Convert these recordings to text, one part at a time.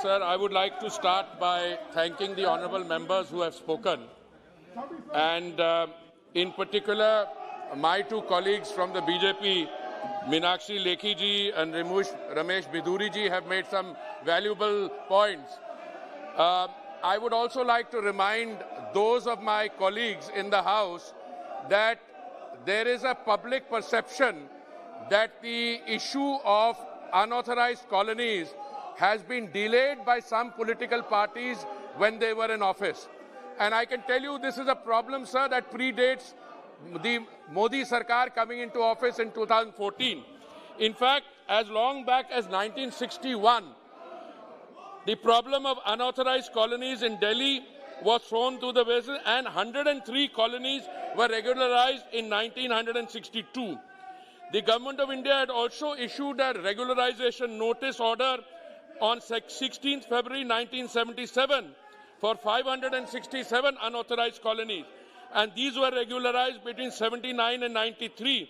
Sir, I would like to start by thanking the honourable members who have spoken, and in particular, my two colleagues from the BJP, Meenakshi Lekhi ji and Ramesh Biduri ji, have made some valuable points. I would also like to remind those of my colleagues in the House that there is a public perception that the issue of unauthorized colonies has been delayed by some political parties when they were in office. And I can tell you this is a problem, sir, that predates the Modi Sarkar coming into office in 2014. In fact, as long back as 1961, the problem of unauthorized colonies in Delhi was thrown to the basis, and 103 colonies were regularized in 1962. The Government of India had also issued a regularization notice order on 16th February 1977 for 567 unauthorized colonies, and these were regularized between 79 and 93.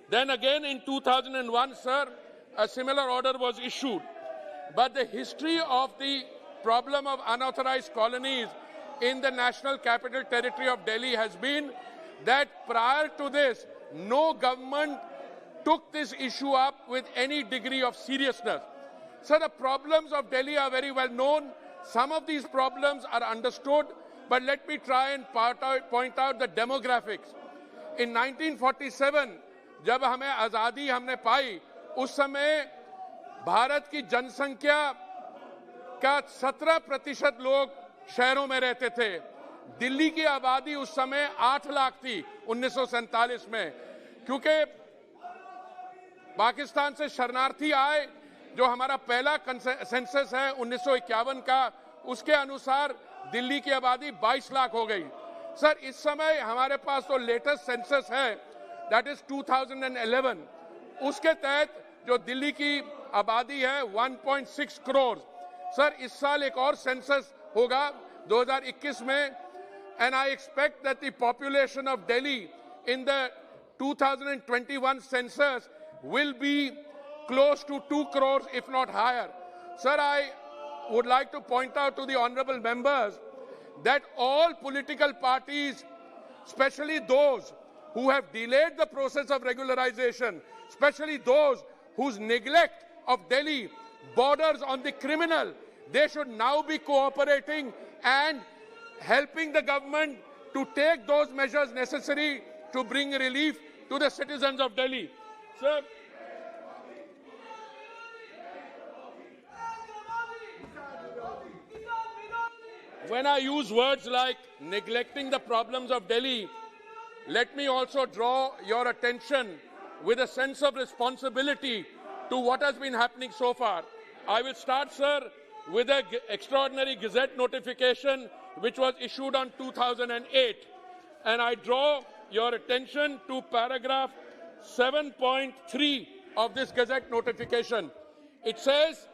Then again in 2001, sir, a similar order was issued. But the history of the problem of unauthorized colonies in the National Capital Territory of Delhi has been that prior to this, no government took this issue up with any degree of seriousness. So the problems of Delhi are very well known. Some of these problems are understood, but let me try and point out the demographics. In 1947, जब हमें आज़ादी हमने पाई, उस समय भारत की जनसंख्या का 17% लोग शहरों में रहते थे। दिल्ली की आबादी उस समय 8 लाख थी 1947 में, क्योंकि पाकिस्तान से शरणार्थी आए। जो हमारा पहला सेंसस है 1951 का, उसके अनुसार दिल्ली की आबादी 22 लाख हो गई। सर, इस समय हमारे पास तो लेटेस्ट सेंसस है, दैट इज 2011, उसके तहत जो दिल्ली की आबादी है 1.6 करोड़। सर, इस साल एक और सेंसस होगा 2021 में, and I expect that the population of Delhi in the 2021 census will be close to 2 crores, if not higher. Sir, I would like to point out to the honorable members that all political parties, especially those who have delayed the process of regularization, especially those whose neglect of Delhi borders on the criminal, they should now be cooperating and helping the government to take those measures necessary to bring relief to the citizens of Delhi. Sir, when I use words like neglecting the problems of Delhi, let me also draw your attention with a sense of responsibility to what has been happening so far. I will start, sir, with an extraordinary Gazette notification which was issued on 2008. And I draw your attention to paragraph 7.3 of this Gazette notification. It says,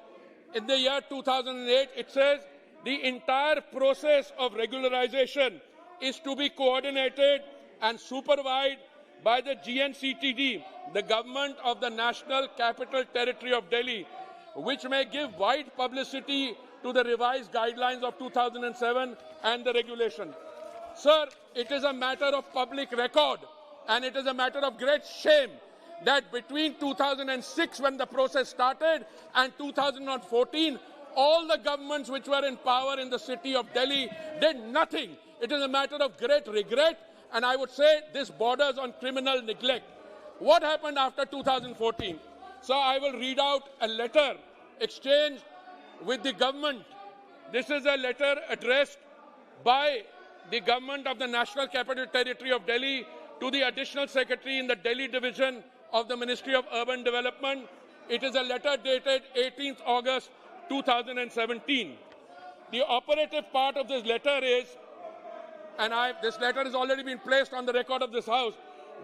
in the year 2008, it says, the entire process of regularization is to be coordinated and supervised by the GNCTD, the Government of the National Capital Territory of Delhi, which may give wide publicity to the revised guidelines of 2007 and the regulation. Sir, it is a matter of public record, and it is a matter of great shame that between 2006, when the process started, and 2014, all the governments which were in power in the city of Delhi did nothing. It is a matter of great regret, and I would say this borders on criminal neglect. What happened after 2014? So I will read out a letter exchanged with the government. This is a letter addressed by the government of the National Capital Territory of Delhi to the Additional Secretary in the Delhi Division of the Ministry of Urban Development. It is a letter dated 18th August 2017. The operative part of this letter is, and this letter has already been placed on the record of this House,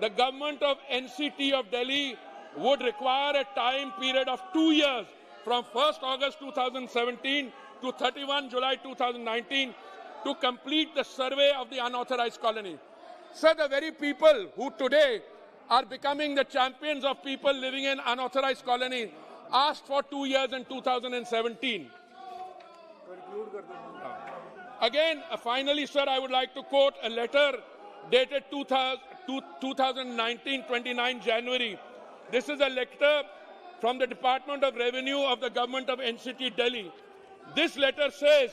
the government of NCT of Delhi would require a time period of 2 years from 1st August 2017 to 31 July 2019 to complete the survey of the unauthorized colony. Sir, the very people who today are becoming the champions of people living in unauthorized colonies asked for 2 years in 2017. Again, finally, sir, I would like to quote a letter dated 2019, 29 January. This is a letter from the Department of Revenue of the Government of NCT Delhi. This letter says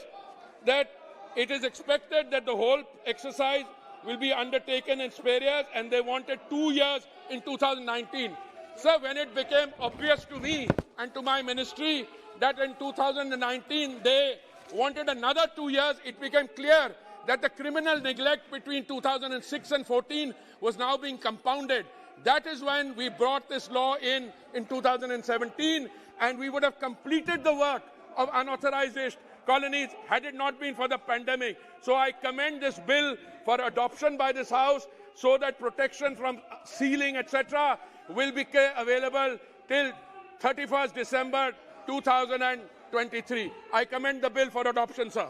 that it is expected that the whole exercise will be undertaken in spare years, and they wanted 2 years in 2019. Sir, when it became obvious to me and to my ministry that in 2019 they wanted another 2 years, it became clear that the criminal neglect between 2006 and 14 was now being compounded. That is when we brought this law in 2017, and we would have completed the work of unauthorized colonies had it not been for the pandemic. So I commend this bill for adoption by this House so that protection from sealing, etc., will be available till 31st December 2023. I commend the bill for adoption, sir.